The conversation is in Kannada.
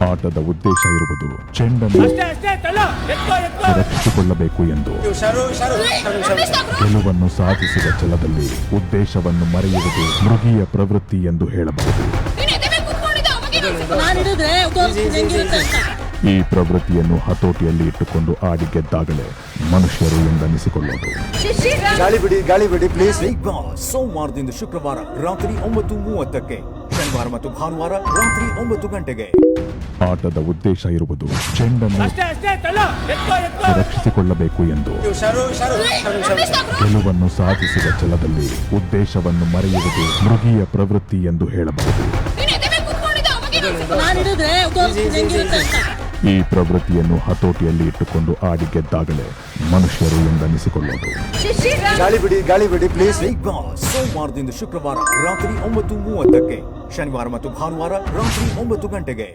ಆಟದ ಉದ್ದೇಶ ಇರುವುದು ಚೆಂಡನ್ನು ರಕ್ಷಿಸಿಕೊಳ್ಳಬೇಕು ಎಂದು. ಗೆಲುವನ್ನು ಸಾಧಿಸಿದ ಛಲದಲ್ಲಿ ಉದ್ದೇಶವನ್ನು ಮರೆಯುವುದು ಮೃಗೀಯ ಪ್ರವೃತ್ತಿ ಎಂದು ಹೇಳಬಹುದು. ಈ ಪ್ರವೃತ್ತಿಯನ್ನು ಹತೋಟಿಯಲ್ಲಿ ಇಟ್ಟುಕೊಂಡು ಆಡಿ ಗೆದ್ದಾಗಲೇ ಮನುಷ್ಯರು ಎಂದನಿಸಿಕೊಳ್ಳೋದು. ಗಾಳಿ ಬಿಡಿ ಪ್ಲೀಸ್. ಬಿಗ್ ಬಾಸ್ ಸೋಮವಾರದಿಂದ ಶುಕ್ರವಾರ ರಾತ್ರಿ 9:30ಕ್ಕೆ, ಶನಿವಾರ ಮತ್ತು ಭಾನುವಾರ ರಾತ್ರಿ 9 ಗಂಟೆಗೆ. ಆಟದ ಉದ್ದೇಶ ಇರುವುದು ಚೆಂಡನ್ನು ರಕ್ಷಿಸಿಕೊಳ್ಳಬೇಕು ಎಂದು. ಗೆಲುವನ್ನು ಸಾಧಿಸಿದ ಛಲದಲ್ಲಿ ಉದ್ದೇಶವನ್ನು ಮರೆಯುವುದು ಮೃಗೀಯ ಪ್ರವೃತ್ತಿ ಎಂದು ಹೇಳಬಹುದು. ಈ ಪ್ರವೃತ್ತಿಯನ್ನು ಹತೋಟಿಯಲ್ಲಿ ಇಟ್ಟುಕೊಂಡು ಆಡಿ ಗೆದ್ದಾಗಲೇ ಮನುಷ್ಯರು ಎಂದನಿಸಿಕೊಳ್ಳೋದು. ಗಾಳಿ ಬಿಡಿ ಪ್ಲೀಸ್. ಬಿಗ್ ಬಾಸ್ ಸೋಮವಾರದಿಂದ ಶುಕ್ರವಾರ ರಾತ್ರಿ 9:30ಕ್ಕೆ, ಶನಿವಾರ ಮತ್ತು ಭಾನುವಾರ ರಾತ್ರಿ 9 ಗಂಟೆಗೆ.